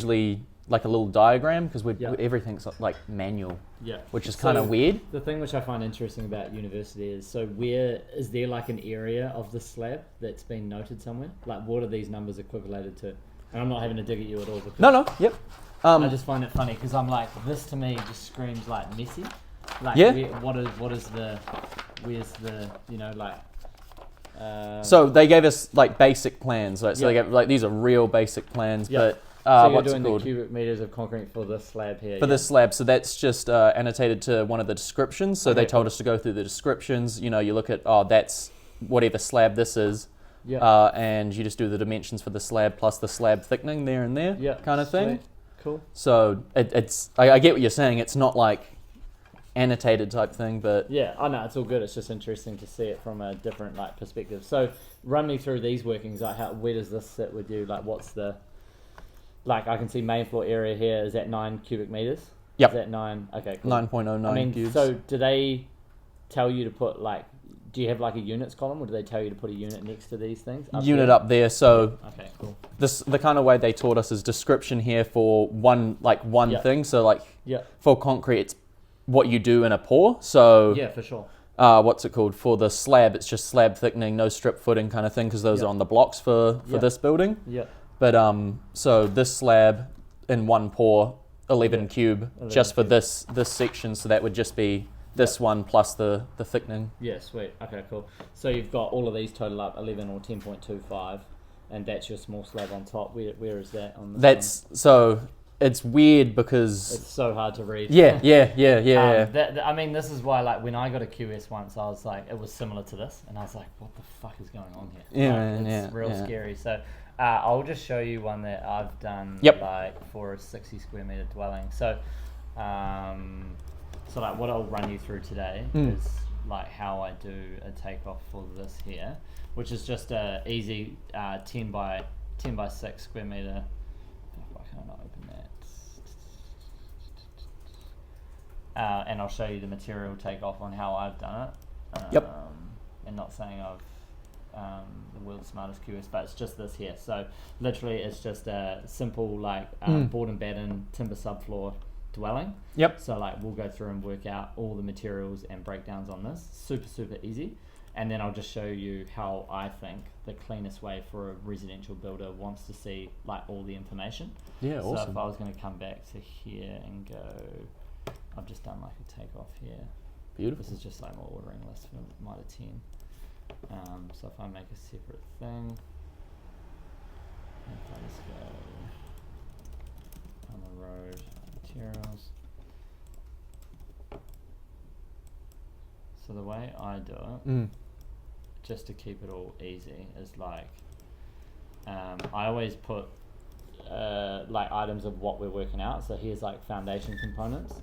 usually like a little diagram because everything's like manual, which is kind of weird. The thing which I find interesting about university is, so where is there like an area of the slab that's been noted somewhere? Like, what are these numbers equivalated to? And I'm not having to dig at you at all. No, yep. I just find it funny because I'm like, this to me just screams like messy. Like, where's the, you know, like. So they gave us like basic plans, right? So they gave like these are real basic plans, but so you're what's doing it called? the cubic meters of concrete for this slab here. For this slab, so that's just annotated to one of the descriptions. So they told us to go through the descriptions. You know, you look at that's whatever slab this is, and you just do the dimensions for the slab plus the slab thickening there and there, kind of thing. Cool. So it's I get what you're saying. It's not like annotated type thing, but I know it's all good. It's just interesting to see it from a different like perspective. So run me through these workings. Like, where does this sit with you? Like, what's the I can see main floor area here is at 9 cubic meters. Yep. Is that 9? Okay, cool. 9.09 cubes. So do they tell you to put like? Do you have like a units column, or do they tell you to put a unit next to these things? Unit up there. So okay, cool. The kind of way they taught us is description here for one thing. So like for concrete, it's what you do in a pour. So for sure. What's it called? For the slab, it's just slab thickening, no strip footing kind of thing, because those are on the blocks for this building. Yeah. But so this slab in one pour, 11 cube, 11 just for this section. So that would just be this one plus the thickening. Yeah, sweet. Okay, cool. So you've got all of these total up 11 or 10.25, and that's your small slab on top. Where is that on this one? So it's weird because it's so hard to read. Yeah. I mean, this is why, like, when I got a QS once, I was like, it was similar to this, and I was like, what the fuck is going on here? It's real scary. So I'll just show you one that I've done like for a 60 square meter dwelling. So like what I'll run you through today is like how I do a takeoff for this here, which is just a easy 10 by 6 square meter. Why can't I open that? And I'll show you the material takeoff on how I've done it. And not saying I've the world's smartest QS, but it's just this here. So literally it's just a simple like board and batten timber subfloor dwelling. So like we'll go through and work out all the materials and breakdowns on this. Super easy. And then I'll just show you how I think the cleanest way for a residential builder wants to see like all the information. Yeah, awesome. So if I was going to come back to here and go, I've just done like a takeoff here. Beautiful. This is just like my ordering list for Mitre 10. So if I make a separate thing, if I just go on the road, materials. So the way I do it, just to keep it all easy, is like I always put like items of what we're working out. So here's like foundation components,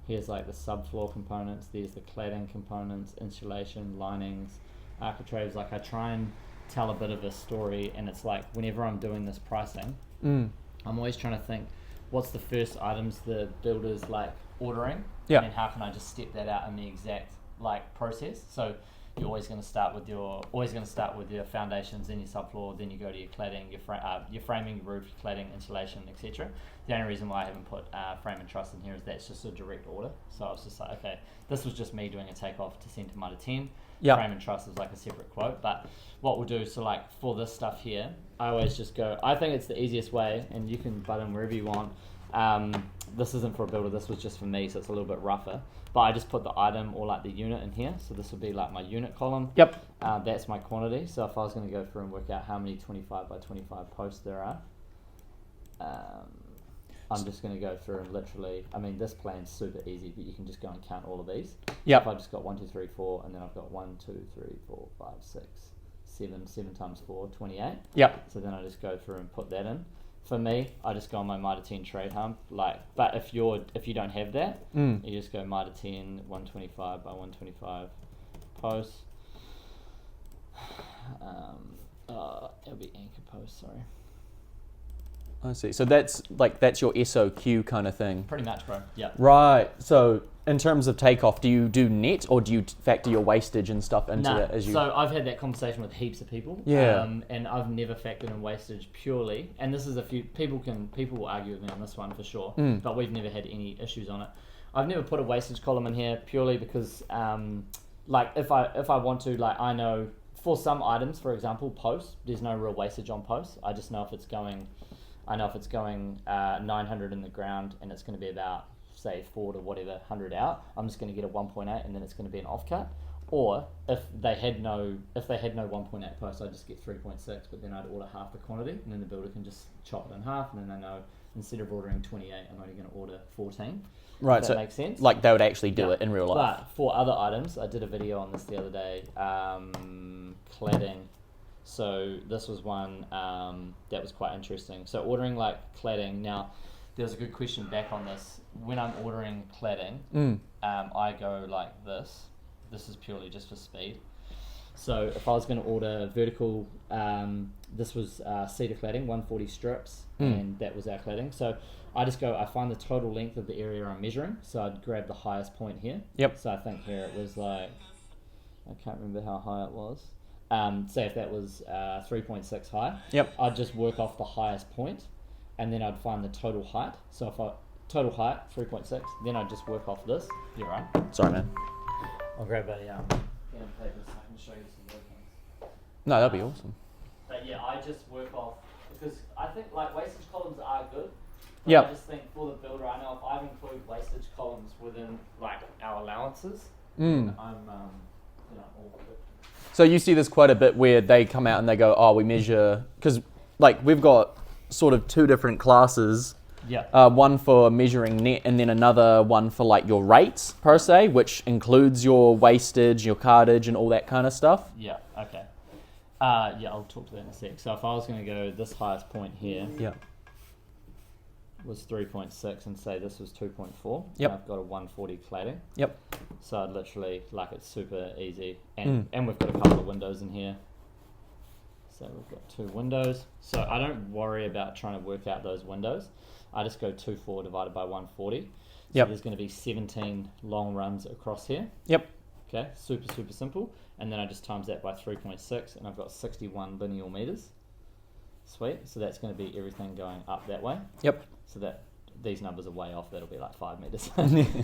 here's like the subfloor components, there's the cladding components, insulation, linings, architraves. Like I try and tell a bit of a story, and it's like whenever I'm doing this pricing, I'm always trying to think, what's the first items the builder's like ordering, and how can I just step that out in the exact like process. So you're always going to start with your foundations, then your subfloor, then you go to your cladding, your framing, roof, cladding, insulation, etc. The only reason why I haven't put frame and truss in here is that's just a direct order. So I was just like, okay, this was just me doing a takeoff to send to Mitre 10. Frame and truss is like a separate quote. But what we'll do, so like for this stuff here, I always just go, I think it's the easiest way, and you can butt in wherever you want. This isn't for a builder, this was just for me, so it's a little bit rougher. But I just put the item or like the unit in here. So this would be like my unit column. That's my quantity. So if I was going to go through and work out how many 25 by 25 posts there are, I'm just going to go through and literally, I mean, this plan's super easy, but you can just go and count all of these. If I've just got 1, 2, 3, 4, and then I've got 1, 2, 3, 4, 5, 6, 7 times 4, 28. So then I just go through and put that in. For me, I just go on my Mitre 10 trade hump. Like, but if you don't have that, you just go Mitre 10 125 by 125 posts. It'll be anchor post. Sorry. I see. So that's your SOQ kind of thing. Pretty much, bro. Yeah. Right. So in terms of takeoff, do you do net or do you factor your wastage and stuff into it as you? So I've had that conversation with heaps of people. Yeah. And I've never factored in wastage purely. And this is people will argue with me on this one for sure. But we've never had any issues on it. I've never put a wastage column in here purely because if I want to, I know for some items, for example, post, there's no real wastage on post. I just know if it's going 900 in the ground and it's going to be about, say, 4 to whatever, 100 out, I'm just going to get a 1.8 and then it's going to be an offcut. Or if they had no 1.8 post, I'd just get 3.6, but then I'd order half the quantity and then the builder can just chop it in half, and then I know instead of ordering 28, I'm only going to order 14. Right, Does that make sense? Like they would actually do it in real life. But for other items, I did a video on this the other day, cladding. So this was one that was quite interesting. So ordering cladding. Now, there's a good question back on this. When I'm ordering cladding, I go like this. This is purely just for speed. So if I was going to order vertical, this was cedar cladding, 140 strips, and that was our cladding. So I find the total length of the area I'm measuring. So I'd grab the highest point here. Yep. So I think here it was I can't remember how high it was. Say if that was 3.6 high. Yep. I'd just work off the highest point, and then I'd find the total height. So if total height 3.6, then I'd just work off this. You're right. Sorry, man. I'll grab a pen and paper so I can show you some workings. No, that'd be awesome. But yeah, I just work off because I think wastage columns are good. Yeah. I just think for the builder, I know if I include wastage columns within our allowances, I'm all good. So you see this quite a bit where they come out and they go, oh, we measure, because we've got sort of two different classes. Yeah. One for measuring net and then another one for your rates per se, which includes your wastage, your cartage and all that kind of stuff. Yeah, okay. I'll talk to that in a sec. So if I was going to go this highest point here, was 3.6 and say this was 2.4. Yep. I've got a 140 cladding. Yep. So I'd literally, it's super easy. And we've got a couple of windows in here. So we've got 2 windows. So I don't worry about trying to work out those windows. I just go 2.4 divided by 140. So there's going to be 17 long runs across here. Yep. Okay, super, super simple. And then I just times that by 3.6 and I've got 61 lineal meters. Sweet. So that's going to be everything going up that way. Yep. So that these numbers are way off. That'll be 5 meters.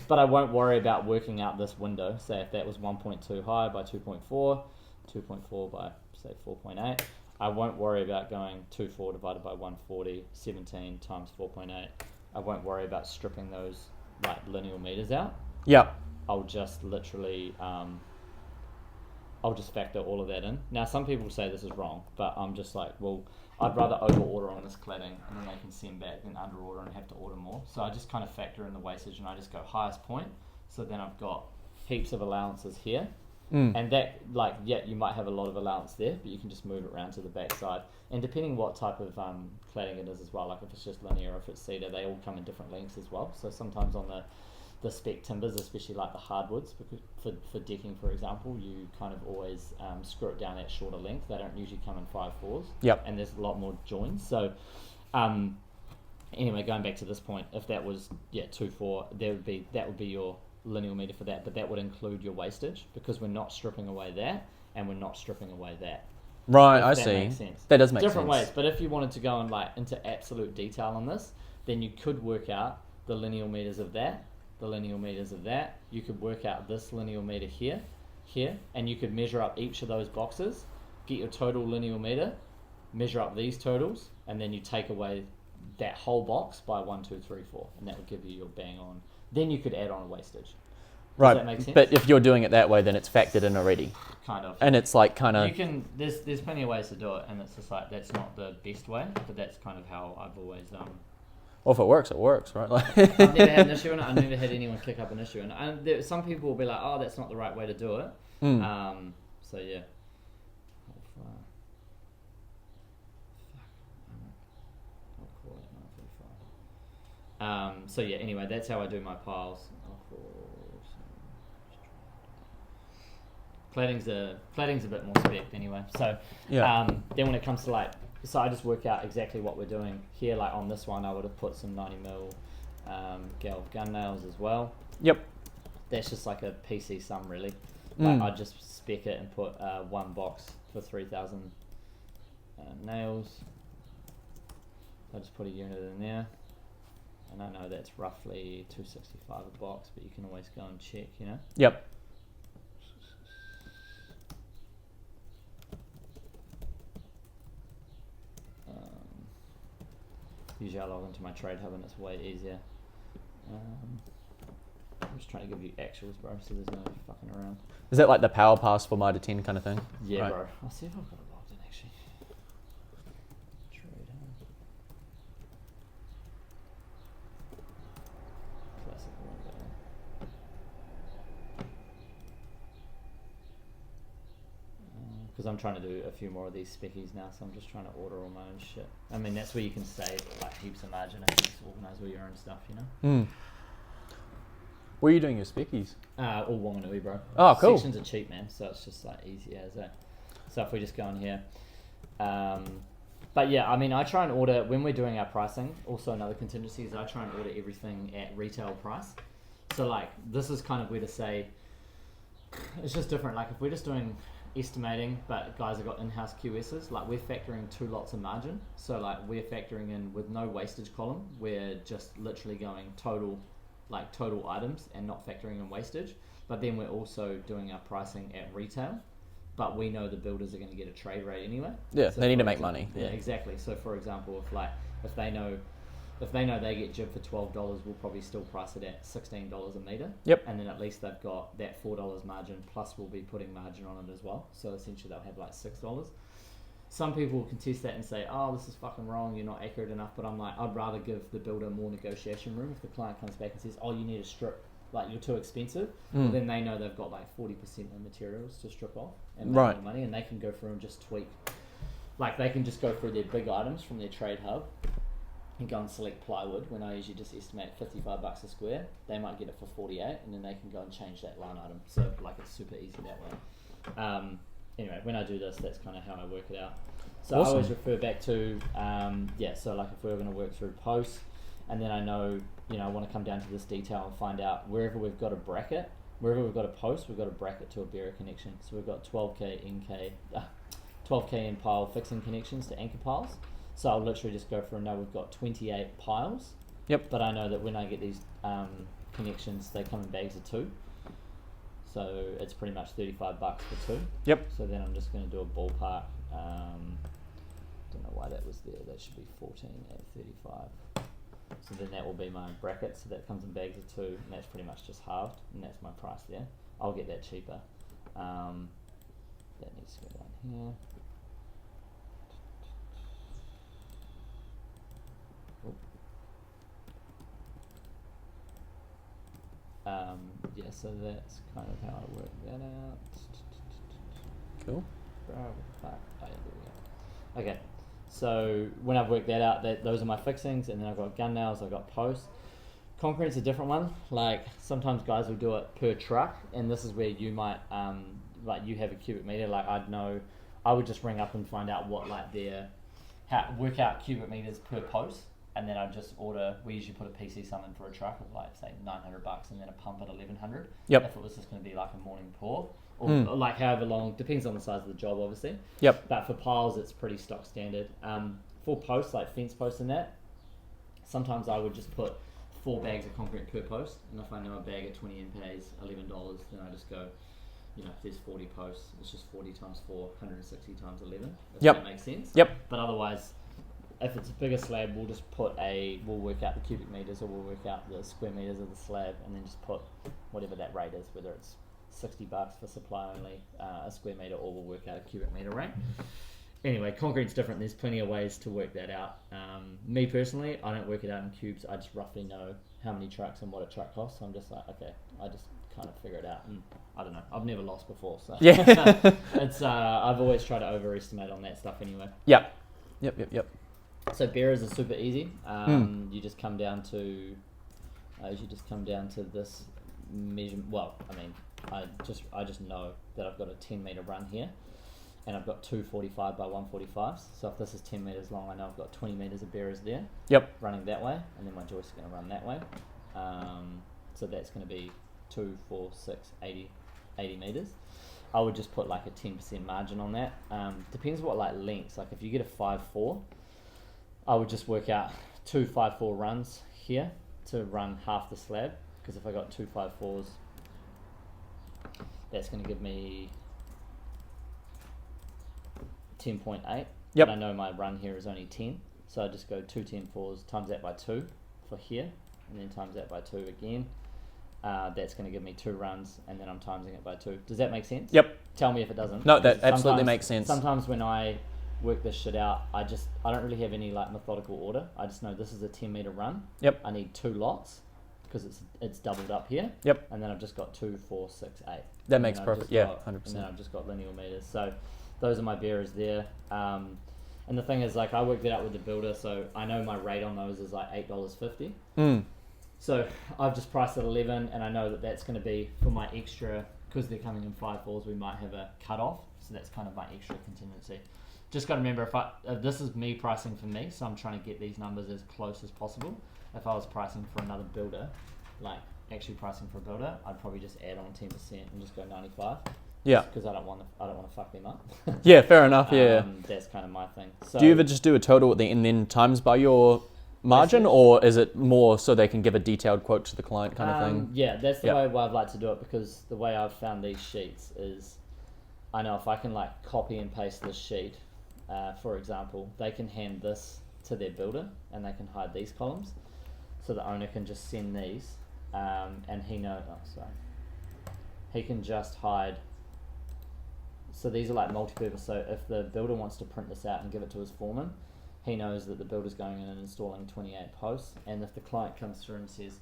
But I won't worry about working out this window. Say if that was 1.2 high by 2.4, 2.4 by say 4.8. I won't worry about going 2.4 divided by 140, 17 times 4.8. I won't worry about stripping those lineal meters out. Yeah. I'll just literally, I'll just factor all of that in. Now, some people say this is wrong, but I'm just I'd rather over order on this cladding and then they can send back than under order and have to order more. So I just kind of factor in the wastage and I just go highest point. So then I've got heaps of allowances here. And that, you might have a lot of allowance there, but you can just move it around to the back side. And depending what type of cladding it is as well, if it's just linear or if it's cedar, they all come in different lengths as well. So sometimes on the spec timbers, especially the hardwoods, because for decking, for example, you kind of always screw it down at shorter length. They don't usually come in 5/4s. Yep. And there's a lot more joins. So anyway, going back to this point, if that was 2.4, that would be your lineal meter for that, but that would include your wastage because we're not stripping away that and we're not stripping away that. Right, I that see. Makes sense. That does make different sense. ways, but if you wanted to go into absolute detail on this, then you could work out the lineal meters of that, the lineal meters of that. You could work out this lineal meter here, and you could measure up each of those boxes, get your total lineal meter, measure up these totals, and then you take away that whole box by 1, 2, 3, 4, and that would give you your bang on. Then you could add on a wastage. Right, Does that make sense? but if you're doing it that way, then it's factored in already. Kind of. And it's kind of... You can. There's plenty of ways to do it, and it's just that's not the best way, but that's kind of how I've always. Well, if it works, right? I've never had an issue, and I've never had anyone kick up an issue, and some people will be like, "Oh, that's not the right way to do it." So yeah. So yeah. Anyway, that's how I do my piles. Cladding's a bit more spec anyway. So yeah. Then when it comes to so I just work out exactly what we're doing here. Like on this one, I would have put some 90mm Galv gun nails as well. Yep. That's just like a PC sum, really. Like I just spec it and put one box for 3,000 nails. I just put a unit in there, and I know that's roughly $265 a box, but you can always go and check, you know. Yep. Usually I log into my trade hub and it's way easier. I'm just trying to give you actuals, bro, so there's no fucking around. Is that like the power pass for Mitre 10 kind of thing? Yeah, right. bro. I'll see if I've got it logged in actually. Trade hub. Classic window. Because I'm trying to do a few more of these speckies now, so I'm just trying to order all my own shit. I mean, that's where you can save like heaps of margin if you just organise all your own stuff, you know. Where are you doing your speckies? All Wanganui, bro. Oh, cool. Sections are cheap, man, so it's just like easy as it. So if we just go in here, but yeah, I mean, I try and order when we're doing our pricing. Also, another contingency is I try and order everything at retail price. So like, this is kind of where to say it's just different. Like if we're just doing estimating, but guys have got in-house QSs, like we're factoring 2 lots of margin. So like we're factoring in with no wastage column. We're just literally going total items and not factoring in wastage. But then we're also doing our pricing at retail, but we know the builders are going to get a trade rate anyway. Yeah, so they need to make money. Yeah, exactly. So for example, if they know they get jib for $12, we'll probably still price it at $16 a meter. Yep. And then at least they've got that $4 margin, plus we'll be putting margin on it as well. So essentially they'll have like $6. Some people will contest that and say, oh, this is fucking wrong, you're not accurate enough. But I'm like, I'd rather give the builder more negotiation room. If the client comes back and says, oh, you need a strip, like you're too expensive, well, then they know they've got like 40% of materials to strip off and make more money, and they can go through and just tweak. Like they can just go through their big items from their trade hub and go and select plywood when I usually just estimate $55 a square. They might get it for 48, and then they can go and change that line item. So like it's super easy that way. Anyway, when I do this, that's kind of how I work it out. So awesome. I always refer back to, so like if we're going to work through posts, and then I know, I want to come down to this detail and find out wherever we've got a bracket, wherever we've got a post, we've got a bracket to a bearer connection. So we've got 12k in pile fixing connections to anchor piles. So I'll literally just go through and know we've got 28 piles. Yep. But I know that when I get these connections, they come in bags of 2. So it's pretty much $35 for 2. Yep. So then I'm just going to do a ballpark. Don't know why that was there. That should be 14 at 35. So then that will be my bracket. So that comes in bags of 2, and that's pretty much just halved, and that's my price there. I'll get that cheaper. That needs to go down here. So that's kind of how I work that out. Cool. Bro, what the fuck? Oh, yeah, there we go. Okay, so when I've worked that out, those are my fixings, and then I've got gun nails, I've got posts. Concrete's a different one. Like sometimes guys will do it per truck, and this is where you might, like you have a cubic meter. Like I would just ring up and find out what work out cubic meters per post. And then I just order. We usually put a PC sum in for a truck of like say $900, and then a pump at $1,100. Yep. If it was just going to be like a morning pour, or like however long, depends on the size of the job, obviously. Yep. But for piles, it's pretty stock standard. For posts, like fence posts and that, sometimes I would just put 4 bags of concrete per post, and if I know a bag of 20 M pays $11, then I just go, if there's 40 posts, it's just 40 times 4, 160 times 11. If that makes sense. Yep. But otherwise, if it's a bigger slab, we'll just we'll work out the cubic meters, or we'll work out the square meters of the slab, and then just put whatever that rate is, whether it's $60 for supply only, a square meter, or we'll work out a cubic meter rate. Anyway, concrete's different. There's plenty of ways to work that out. Me personally, I don't work it out in cubes. I just roughly know how many trucks and what a truck costs. So I'm just like, okay, I just kind of figure it out. And I don't know. I've never lost before, so yeah. it's I've always tried to overestimate on that stuff anyway. Yep. So bearers are super easy. You just come down to this measurement. Well, I mean, I just know that I've got a 10 meter run here. and I've got 245 by 145s. So if this is 10 meters long, I know I've got 20 meters of bearers there. Yep. Running that way, and then my joist is going to run that way. So that's going to be 2, 4, 6, 80 meters. I would just put like a 10% margin on that. Depends what like lengths. Like if you get a 5/4, I would just work out 2 5/4 runs here to run half the slab. Because if I got 2 5/4s, that's going to give me 10.8. Yep. And I know my run here is only 10, so I just go 2 10/4s, times that by 2 for here, and then times that by 2 again. That's going to give me 2 runs, and then I'm timesing it by 2. Does that make sense? Yep. Tell me if it doesn't. No, that absolutely makes sense. Sometimes when I work this shit out, I don't really have any like methodical order. I just know this is a 10 meter run. Yep. I need 2 lots because it's doubled up here. Yep. And then I've just got 2, 4, 6, 8. That makes perfect. Yeah, 100%. And then I've just got linear meters. So those are my bearers there. And the thing is, like, I worked it out with the builder, so I know my rate on those is like $8.50. So I've just priced at 11, and I know that that's going to be for my extra, because they're coming in 5/4s, we might have a cut-off. So that's kind of my extra contingency. Just got to remember, if this is me pricing for me, so I'm trying to get these numbers as close as possible. If I was pricing for another builder, like actually pricing for a builder, I'd probably just add on 10% and just go 95. Yeah. Because I don't want to fuck them up. Yeah, fair enough. Yeah. That's kind of my thing. So, do you ever just do a total at the end and then times by your margin, or is it more so they can give a detailed quote to the client kind of thing? Yeah, that's the way I'd like to do it, because the way I've found these sheets is, I know if I can like copy and paste this sheet, for example, they can hand this to their builder and they can hide these columns, so the owner can just send these, and he can just hide. So these are like multi-purpose. So if the builder wants to print this out and give it to his foreman, he knows that the builder's going in and installing 28 posts. And if the client comes through and says,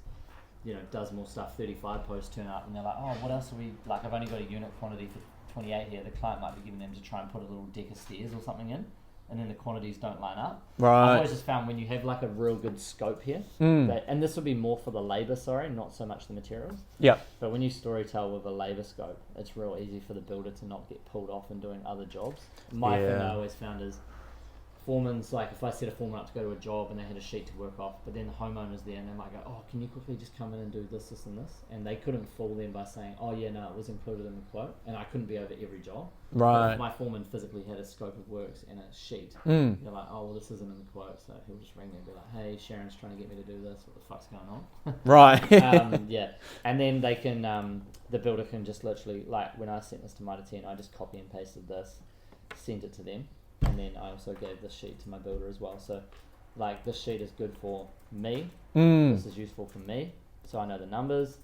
does more stuff, 35 posts turn up, and they're like, oh, what else are we, like, I've only got a unit quantity for 28 here, the client might be giving them to try and put a little deck of stairs or something in, and then the quantities don't line up. Right. I've always just found when you have like a real good scope here, and this would be more for the labour, not so much the materials. Yeah. But when you storytell with a labour scope, it's real easy for the builder to not get pulled off and doing other jobs. My thing I always found is, foreman's like, if I set a foreman up to go to a job and they had a sheet to work off, but then the homeowner's there and they might go, oh, can you quickly just come in and do this, this and this? And they couldn't fool them by saying, oh yeah, no, it was included in the quote, and I couldn't be over every job. Right. But if my foreman physically had a scope of works and a sheet, they're like, oh, well, this isn't in the quote, so he'll just ring me and be like, hey, Sharon's trying to get me to do this, what the fuck's going on? Right. Yeah. And then they can, the builder can just literally, like when I sent this to Mitre 10, I just copy and pasted this, sent it to them. And then I also gave this sheet to my builder as well. So, like, this sheet is good for me. This is useful for me, so I know the numbers.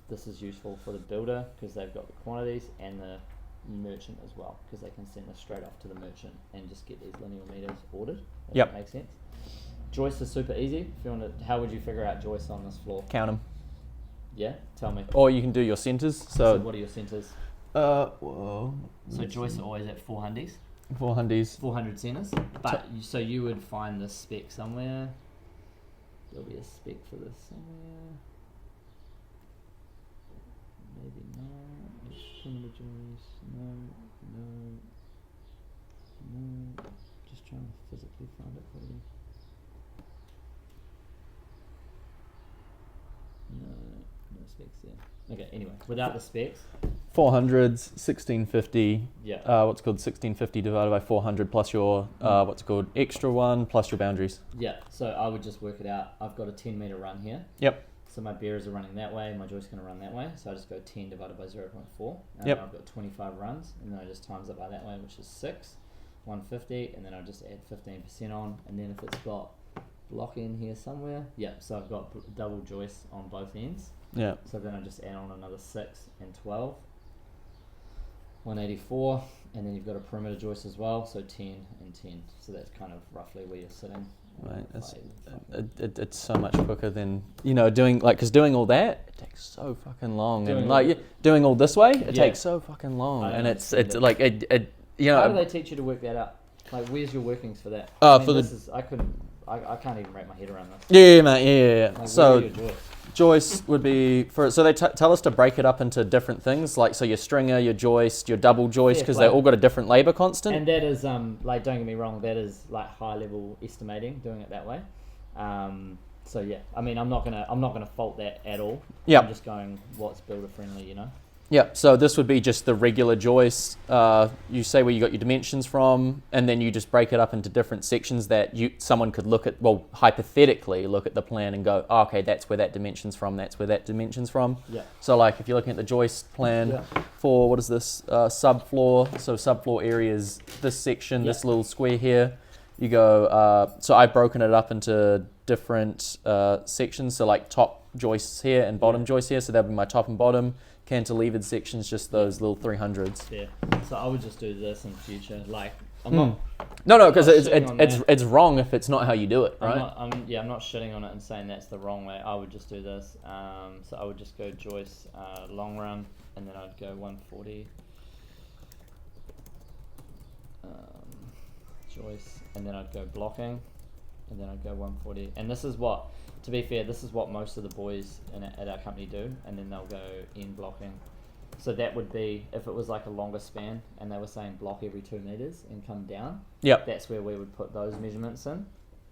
This is useful for the builder because they've got the quantities, and the merchant as well, because they can send this straight off to the merchant and just get these linear meters ordered. If that makes sense. Joists is super easy. If you want to, how would you figure out joists on this floor? Count them. Yeah, tell me. Or you can do your centers. So what are your centers? So joists are always at 400s. 400s. 400 centers. But so you would find this spec somewhere. There'll be a spec for this somewhere. Maybe not. Perimeter joists. No. Just trying to physically find it for you. No specs there. Okay, anyway, without the specs. 400s, 1650. Yeah. What's called 1650 divided by 400 plus your what's called extra one plus your boundaries. Yeah. So I would just work it out. I've got a 10 meter run here. Yep. So my bearers are running that way, my joist's going to run that way. So I just go 10 divided by 0.4. And yep. I've got 25 runs, and then I just times it by that way, which is 6, 150, and then I just add 15% on. And then if it's got block in here somewhere, so I've got double joists on both ends. Yeah. So then I just add on another 6 and 12. 184, and then you've got a perimeter joist as well, so 10 and 10. So that's kind of roughly where you're sitting. Right, it's so much quicker than doing because doing all that it takes so fucking long, doing all this way it takes so fucking long, and it's like it How do they teach you to work that out? Like, where's your workings for that? I can't even wrap my head around this. Yeah, mate. Yeah. Like, So joist would be so they tell us to break it up into different things, like so your stringer, your joist, your double joist, because they all got a different labor constant. And that is like, don't get me wrong, that is like high level estimating, doing it that way. So yeah, I mean, I'm not gonna fault that at all. Yeah. I'm just going what's builder friendly, you know. Yeah, so this would be just the regular joist. You say where you got your dimensions from, and then you just break it up into different sections that someone could look at, well, hypothetically look at the plan and go, oh, okay, that's where that dimension's from, that's where that dimension's from. Yeah. So like if you're looking at the joist plan for, what is this, subfloor, so subfloor area is this section, this little square here. You go, so I've broken it up into different sections, so like top joists here and bottom joists here, so that'd be my top and bottom. Cantilevered sections, just those little 300s. Yeah. So I would just do this in future. Like I'm not. No, because it's wrong if it's not how you do it, right? I'm not shitting on it and saying that's the wrong way. I would just do this. So I would just go joist long run, and then I'd go 140 joist, and then I'd go blocking, and then I'd go 140. And this is what. To be fair, this is what most of the boys at our company do, and then they'll go end blocking. So that would be, if it was like a longer span and they were saying block every 2 meters and come down, that's where we would put those measurements in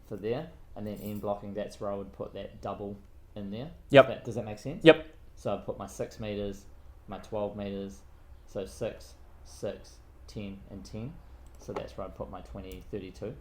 for there. And then end blocking, that's where I would put that double in there. Does that make sense? Yep. So I'd put my 6 meters, my 12 meters, so 6, 6, 10, and 10. So that's where I'd put my 20, 32.